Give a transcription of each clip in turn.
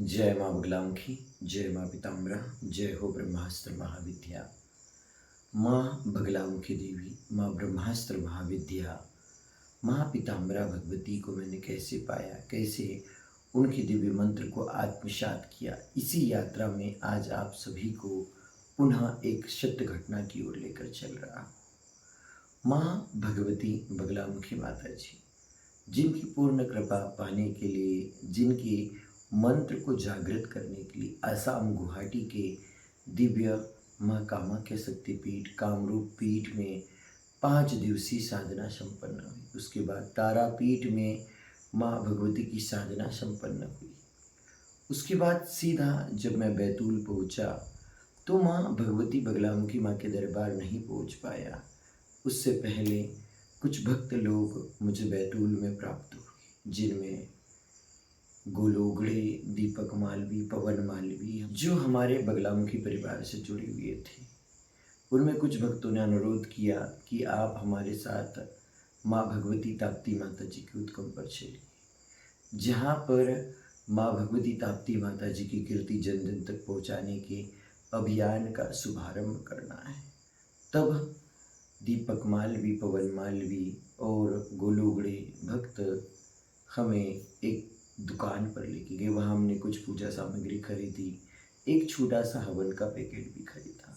जय माँ बगलामुखी, जय माँ पीताम्बरा, जय हो ब्रह्मास्त्र महाविद्या। माँ बगलामुखी देवी, माँ ब्रह्मास्त्र महाविद्या, माँ पीताम्बरा भगवती को मैंने कैसे पाया, कैसे उनके दिव्य मंत्र को आत्मसात किया, इसी यात्रा में आज आप सभी को पुनः एक सत्य घटना की ओर लेकर चल रहा हूँ। माँ भगवती बगलामुखी माता जी, जिनकी पूर्ण कृपा पाने के लिए, जिनके मंत्र को जागृत करने के लिए असम गुवाहाटी के दिव्य माँ कामाख्या शक्तिपीठ कामरूप पीठ में 5 दिवसीय साधना संपन्न हुई। उसके बाद तारापीठ में माँ भगवती की साधना संपन्न हुई। उसके बाद सीधा जब मैं बैतूल पहुँचा तो माँ भगवती बगलामुखी माँ के दरबार नहीं पहुँच पाया। उससे पहले कुछ भक्त लोग मुझे बैतूल में प्राप्त हुए, जिनमें गोलोगड़े, दीपक मालवी, पवन मालवी, जो हमारे बगलामुखी परिवार से जुड़े हुए थे। उनमें कुछ भक्तों ने अनुरोध किया कि आप हमारे साथ माँ भगवती ताप्ती माता जी के उद्गम पर चलिए, जहाँ पर माँ भगवती ताप्ती माता जी की कीर्ति जन जन तक पहुँचाने के अभियान का शुभारंभ करना है। तब दीपक मालवी, पवन मालवी और गोलोगड़े भक्त हमें एक दुकान पर लेके गए। वहाँ हमने कुछ पूजा सामग्री खरीदी, एक छोटा सा हवन का पैकेट भी खरीदा।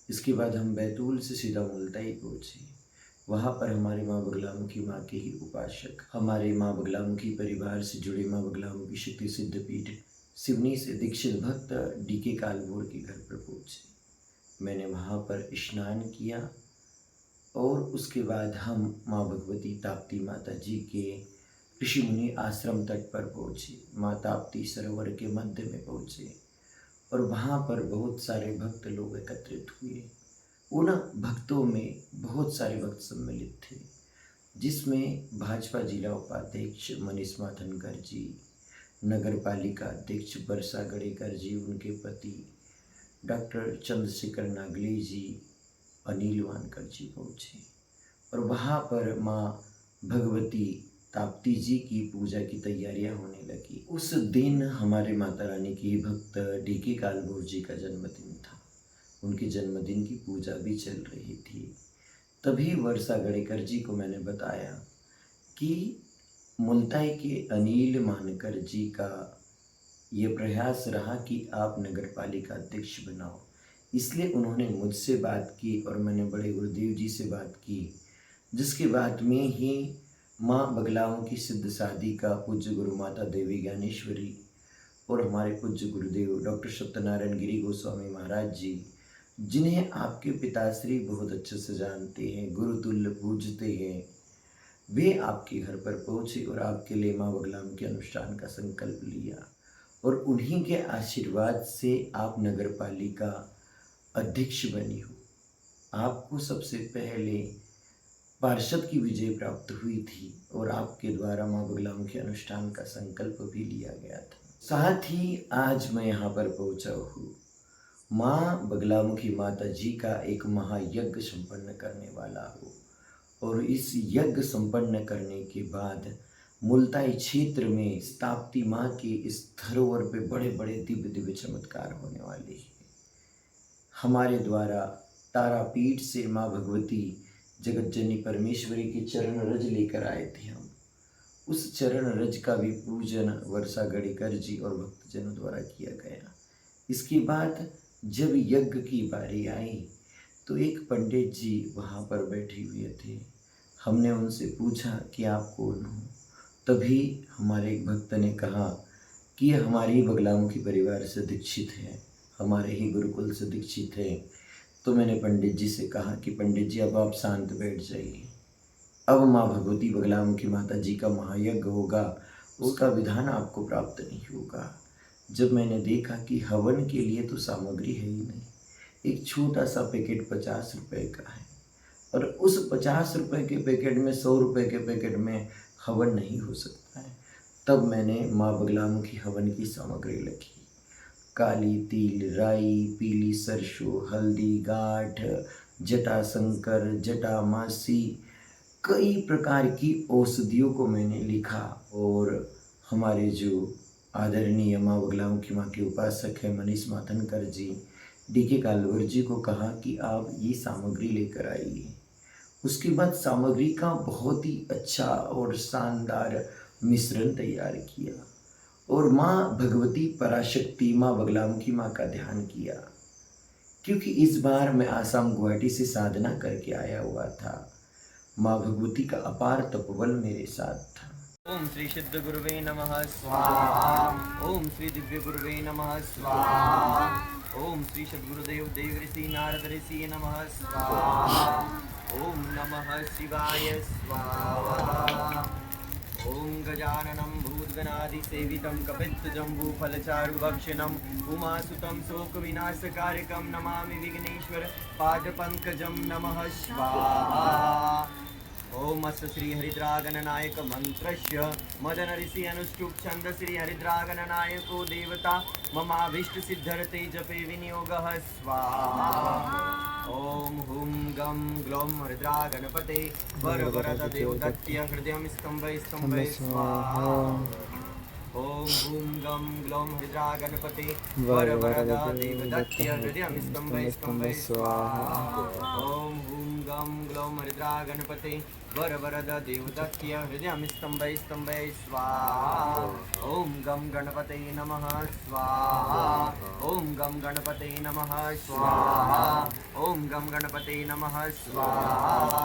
इसके बाद हम बैतूल से सीधा मुल्ताई पहुँचे। वहाँ पर हमारे माँ बगलामुखी माँ के ही उपासक, हमारे माँ बगलामुखी परिवार से जुड़े माँ बगलामुखी शक्ति सिद्धपीठ सिवनी से दीक्षित भक्त डीके कालभोर के घर पर पहुँचे। मैंने वहाँ पर स्नान किया और उसके बाद हम माँ भगवती ताप्ती माता जी के ऋषि मुनि आश्रम तट पर पहुँचे। माँ ताप्ती सरोवर के मध्य में पहुँचे और वहाँ पर बहुत सारे भक्त लोग एकत्रित हुए। उन भक्तों में बहुत सारे भक्त सम्मिलित थे, जिसमें भाजपा जिला उपाध्यक्ष मनीष माथनकर जी, नगर पालिका अध्यक्ष बरसा गड़ेकर जी, उनके पति डॉक्टर चंद्रशेखर नागले जी, अनिल वानकर जी पहुँचे और वहाँ पर माँ भगवती ताप्ती जी की पूजा की तैयारियां होने लगी। उस दिन हमारे माता रानी की भक्त डीके कालभोर जी का जन्मदिन था। उनके जन्मदिन की पूजा भी चल रही थी। तभी वर्षा गड़ेकर जी को मैंने बताया कि मुल्ताई के अनिल मानकर जी का ये प्रयास रहा कि आप नगर पालिका अध्यक्ष बनाओ, इसलिए उन्होंने मुझसे बात की और मैंने बड़े गुरुदेव जी से बात की, जिसके बाद में ही माँ बगलामुखी सिद्ध सादी का पूज्य गुरु माता देवी ज्ञानेश्वरी और हमारे पूज्य गुरुदेव डॉक्टर सत्यनारायण गिरी गोस्वामी महाराज जी, जिन्हें आपके पिताश्री बहुत अच्छे से जानते हैं, गुरुतुल्य पूजते हैं, वे आपके घर पर पहुँचे और आपके लिए माँ बगलामुखी के अनुष्ठान का संकल्प लिया और उन्हीं के आशीर्वाद से आप नगर पालिका अध्यक्ष बनी हो। आपको सबसे पहले पार्षद की विजय प्राप्त हुई थी और आपके द्वारा माँ बगलामुखी अनुष्ठान का संकल्प भी लिया गया था। साथ ही आज मैं यहाँ पर पहुँचा हूँ माँ बगलामुखी माता जी का एक महायज्ञ संपन्न करने वाला हूँ और इस यज्ञ संपन्न करने के बाद मुल्ताई क्षेत्र में ताप्ती माँ के इस धरोहर पे बड़े बड़े दिव्य दिव्य चमत्कार होने वाले हैं। हमारे द्वारा तारापीठ से माँ भगवती जगत जननी परमेश्वरी के चरण रज लेकर आए थे हम। उस चरण रज का भी पूजन वर्षा गड़ेकर जी और भक्तजनों द्वारा किया गया। इसके बाद जब यज्ञ की बारी आई तो एक पंडित जी वहाँ पर बैठे हुए थे। हमने उनसे पूछा कि आप कौन हो? तभी हमारे एक भक्त ने कहा कि ये हमारे ही बगलामुखी परिवार से दीक्षित है, हमारे ही गुरुकुल से दीक्षित है। तो मैंने पंडित जी से कहा कि पंडित जी अब आप शांत बैठ जाइए, अब माँ भगवती बगलामुखी माता जी का महायज्ञ होगा, उसका विधान आपको प्राप्त नहीं होगा। जब मैंने देखा कि हवन के लिए तो सामग्री है ही नहीं, एक छोटा सा पैकेट 50 रुपये का है और उस 50 रुपये के पैकेट में 100 रुपये के पैकेट में हवन नहीं हो सकता है। तब मैंने माँ बगलामुखी हवन की सामग्री लिखी, काली तिल, राई, पीली सरसों, हल्दी, गाठ, जटा शंकर, जटा मासी, कई प्रकार की औषधियों को मैंने लिखा और हमारे जो आदरणीय माँ बगलामुखी माँ के उपासक है मनीष माथनकर जी, डीके कालवर जी को कहा कि आप ये सामग्री लेकर आइए। उसके बाद सामग्री का बहुत ही अच्छा और शानदार मिश्रण तैयार किया और माँ भगवती पराशक्ति माँ बगलामुखी माँ का ध्यान किया, क्योंकि इस बार मैं आसाम गुवाहाटी से साधना करके आया हुआ था। माँ भगवती का अपार तपोबल मेरे साथ था। ओम श्री सिद्ध गुरुवे नमः स्वाहा। ओम श्री दिव्य गुरुवे नमः स्वाहा। ओम श्री सद्गुरुदेव देव ऋषि नारद ऋषि नमः स्वाहा। ओम नमः शिवाय स्वाहा। ओम गजाननं भूतगणादिसेवितं कपित्थजम्बूफलचारुभक्षणम् उमासुतं शोकविनाशकारकं नमामि विघ्नेश्वर पादपङ्कजं नमः स्वाहा। ओम अस्य श्री हरिद्रागणनायक मंत्रस्य मदन ऋषि अनुष्टुप छंद श्री हरिद्रागणनायको देवता ममाभीष्ट सिद्धर्थे जपे विनियोगः स्वाहा। ओम हुम गम ग्लौम हरिद्रा गणपते वर वरद देवदत्त्य हृदयं स्तंभे स्तंभे स्वाहा। ओम हुम गम ग्लौम हरिद्रा गणपते वर वरद देवदत्त्य हृदयं स्तंभे स्तंभे स्वाहा। ओम हुम गम ग्लौम हरिद्रा गणपते वर वरद देवदत्त्य हृदयं स्तंभे स्तंभे स्वाहा। ओम गम गणपते नमः स्वाहा। ओम गम गणपते नमः स्वाहा। ओम गम गणपते नमः स्वाहा।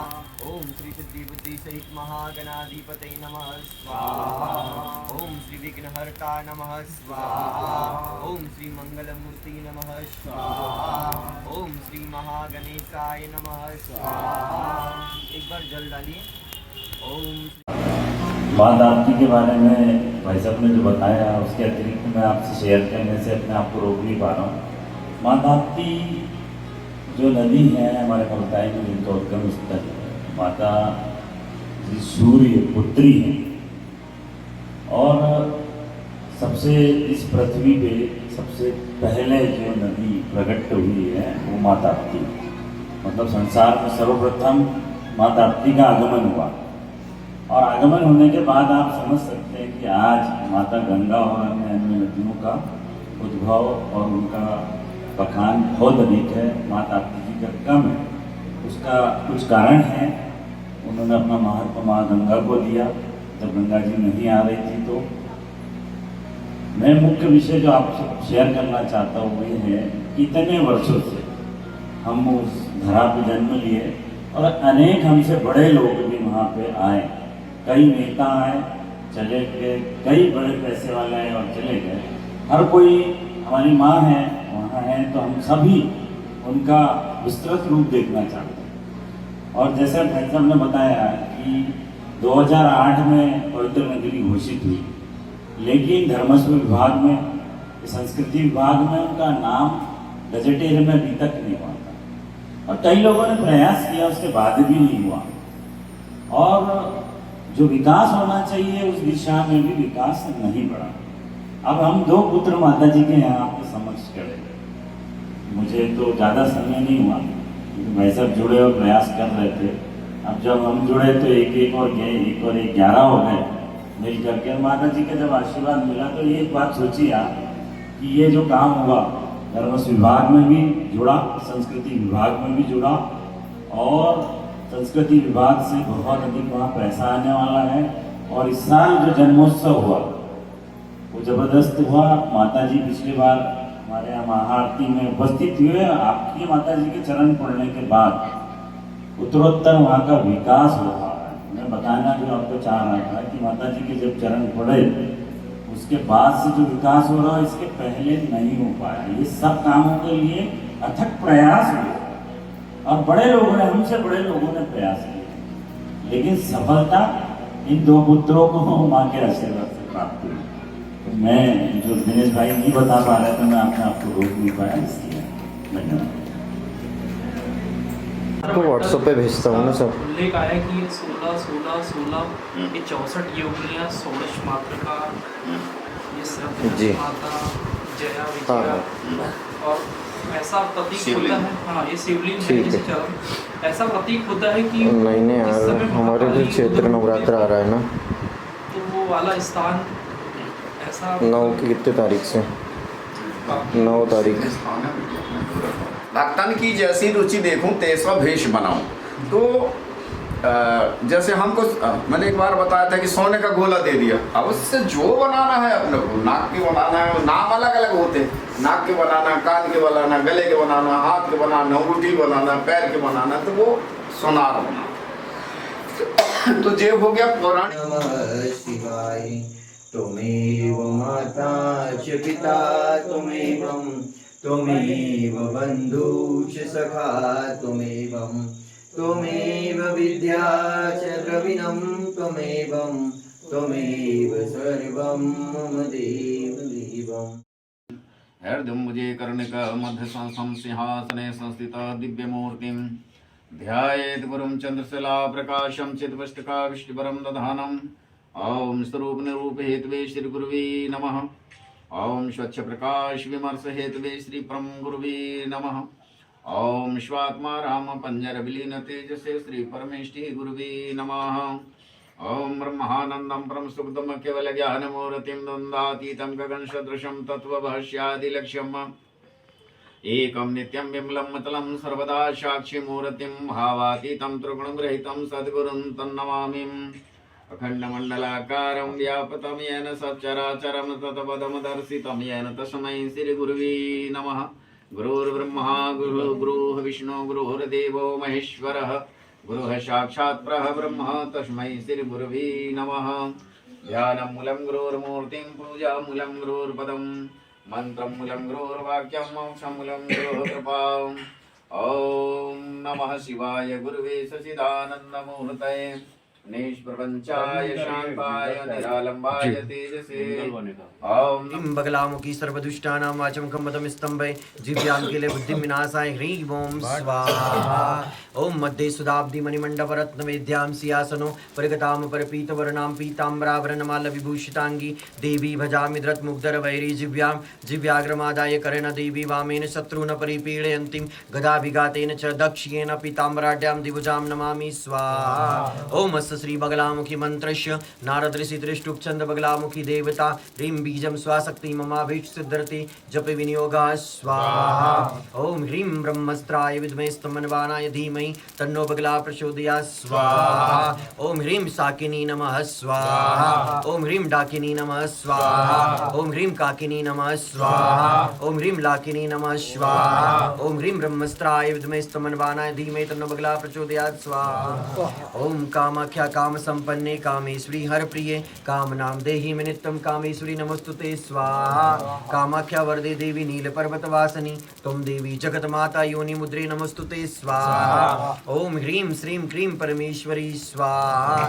ओम श्री सिद्धि बुद्धि सहित महागणाधिपते नमः स्वाहा। ओम श्री विघ्नहर्ता नमः स्वाहा। ओम श्री मंगलमूर्ति नमः स्वाहा। ओम श्री महागणेशाय नमः स्वाहा। एक बार जल डालिए। ओम बात आपकी के बारे में भाई साहब ने जो बताया उसके अतिरिक्त मैं आपसे शेयर करने से अपने आप को रोक नहीं पा रहा हूँ। माँ ताप्ती जो नदी है हमारे फलताई में जिनका उद्गम स्थल है, माता जी सूर्य पुत्री है और सबसे इस पृथ्वी पे सबसे पहले जो नदी प्रकट हुई है वो माँ ताप्ती, मतलब संसार में सर्वप्रथम माँ ताप्ती का आगमन हुआ। और आगमन होने के बाद आप समझ सकते हैं कि आज माता गंगा और अन्य अन्य नदियों का उद्भव और उनका बखान बहुत अधिक है, माँ ताप्ती जी का कम है। उसका कुछ कारण है, उन्होंने अपना महत्व माँ गंगा को दिया जब गंगा जी नहीं आ रही थी। तो मैं मुख्य विषय जो आपसे शेयर करना चाहता हूँ वो है कि इतने वर्षों से हम उस धरा पे जन्म लिए और अनेक हमसे बड़े लोग भी वहाँ पे आए, कई नेता आए चले गए, कई बड़े पैसे वाले आए और चले गए। हर कोई हमारी माँ है वहाँ है, तो हम सभी उनका विस्तृत रूप देखना चाहते हैं। और जैसे भाई साहब ने बताया कि 2008 में पवित्र नगरी घोषित हुई, लेकिन धर्मस्व विभाग में, संस्कृति विभाग में उनका नाम गजटेर में अभी तक नहीं हुआ था और कई लोगों ने प्रयास किया, उसके बाद भी नहीं हुआ। और जो विकास होना चाहिए उस दिशा में भी विकास नहीं बढ़ा। अब हम दो पुत्र माता जी के यहाँ आपके समक्ष खड़े, मुझे तो ज़्यादा समय नहीं हुआ क्योंकि भाई साहब जुड़े और प्रयास कर रहे थे। अब जब हम जुड़े तो एक और गए, एक और एक 11 हो गए मिल करके। माता जी का जब आशीर्वाद मिला तो एक बात सोची आप कि ये जो काम हुआ धर्मस्व विभाग में भी जुड़ा, संस्कृति विभाग में भी जुड़ा और संस्कृति विभाग से बहुत अधिक वहाँ पैसा आने वाला है। और इस साल जो जन्मोत्सव हुआ वो जबरदस्त हुआ। माता जी पिछली बार हमारे यहाँ महाआरती में उपस्थित हुए। आपकी माता जी के चरण पड़ने के बाद उत्तरोत्तर वहाँ का विकास हो रहा है। मैं बताना जो आपको चाह रहा था कि माता जी के जब चरण पड़े उसके बाद से जो विकास हो रहा है इसके पहले नहीं हो पाया। ये सब कामों के लिए अथक प्रयास हुए और बड़े लोगों ने, हमसे बड़े लोगों ने प्रयास किए, लेकिन सफलता इन दो पुत्रों को माँ के आशीर्वाद से प्राप्त हुई। तो मैं जो दिनेश भाई नहीं बता पा रहे थे, मैं अपने आप को रोक नहीं पाया, इसलिए धन्यवाद। आपको व्हाट्सएप पे भेजता हूँ ना सब। उल्लेख आया कि ये 16 ये 64 योगियाँ 16 मात्र का ये जी। सब माता जया विजया और ऐसा प्रतीक होता है। हाँ, ये शिवलिंग है जैसे चरण। ऐसा प्रतीक होता है कि नहीं यार, हमारे भी क्षेत्र नवरात्र आ रहा है ना, तो वो वाला स्थान ऐसा 9 की कितने तारीख से? 9 तारीख। भक्तन की जैसी रुचि देखूं तैसा भेष बनाऊं। तो जैसे हमको मैंने एक बार बताया था कि सोने का गोला दे दिया, अब उससे जो बनाना है अपने को, नाक के बनाना है, नाम अलग अलग होते हैं, नाक के बनाना, कान के बनाना, गले के बनाना, हाथ के बनाना, अंगूठी बनाना, पैर के बनाना, तो वो सोनार बना। तो ये हो गया पौराणिक। नमः शिवाय। त्वमेव माता च पिता त्वमेव बन्धु च सखा त्वमेव विद्या च द्रविणं त्वमेव सर्वं मम देवदेवम्। हृदय मुझे कर्णिक मध्य सिंहासने संस्थिता दिव्यमूर्तिं ध्यायेत् गुरुं चंद्रशिला प्रकाशं चित्पुष्टिका विष्णुवरं दधानम्। ओम स्वरूप निरूप हेतवे श्री गुरुवे नमः। ओम स्वच्छ प्रकाश विमर्श हेतवे श्री परम गुरुवे नमः। ओम स्वात्मा राम पंजर विलीन तेजसे श्री परमेष्टि गुरुवे नमः। ओम ब्रह्मानंदं परम सुखदम केवल ज्ञान मूर्तिं द्वन्द्वातीतं गगन सदृशं तत्त्वभाष्यादिलक्ष्यम् एकं नित्यं विमलं मतलं सर्वदा साक्षि मूर्तिं भावातीतं त्रिगुणरहितं सद्गुरुं तन्नमामि। अखण्डमण्डलाकारं व्यापतं येन सच्चराचरं तत्पदमदर्शितं येन तस्मै श्रीगुरुवे नमः। गुरुर्ब्रह्मा गुरुः विष्णु गुरुर्देवो महेश्वरः गुरुः साक्षात् परब्रह्म तस्मै श्रीगुरुवे नमः। ध्यानमूलं गुरोर्मूर्तिं पूजामूलं गुरोर्पदं मन्त्रमूलं गुरोर्वाक्यं मोक्षमूलं गुरोः कृपाम्। ॐ नमः शिवाय गुरुवे सच्चिदानन्दमूर्तये निष्प्रपञ्चाय शान्ताय निरालम्बाय तेजसे। ह्रीं बगलामुखी सर्वदुष्टानां वाचं कम्मदं स्तम्भे जीव्यां किले बुद्धिं विनाशाय ह्रीं ओं स्वाहा। ओं मध्ये सुधाब्धि मणिमण्डपरत्नवेद्यां सिंहासनो परिगतां परपीतवर्णां पीताम्बराभरणमाल्यविभूषिताङ्गी देवी भजामि धृतमुग्धरवैरी जिव्याग्रमादाय करेण देवी वामेन शत्रून् परिपीडयन्तीं गदाभिघातेन च दक्ष्येन पीताम्बराढ्यां दिवुजां नमामि स्वाहा। ओं श्री बगलामुखी मंत्रस्य नारद ऋषि दृष्टुप्छंद बगलामुखी देवता ह्रीं बीजं स्वाशक्ति ममाभीष्ट सिद्धरति जप विनियोगः स्वाहा। ओम ह्रीं ब्रह्मस्त्राय विद्महे स्तम्भनवानाय धीमहि तन्नो बगला प्रचोदयात् स्वाहा। ओम ह्रीं शाकिनी नमः स्वाहा। ओम ह्रीं डाकिनी नमः स्वाहा। ओम ह्रीं काकिनी नमः स्वाहा। ओम ह्रीं लाकिनी नमः स्वाहा। ओम ह्रीं ब्रह्मस्त्राय विद्महे स्तम्भनवानाय धीमहि तन्नो बगला प्रचोदयात् स्वाहा। ओम कामाख्या काम संपन्ने कामेश्वरी हर प्रिये कामनां देहि मे नित्यं कामेश्वरी नमस्तुते स्वाहा। कामाख्या वरदे देवी नील पर्वत वासिनी तुम देवी जगत माता योनि मुद्रे नमस्तुते स्वाहा। ओम ह्रीं श्रीं क्रीं परमेश्वरी स्वाहा।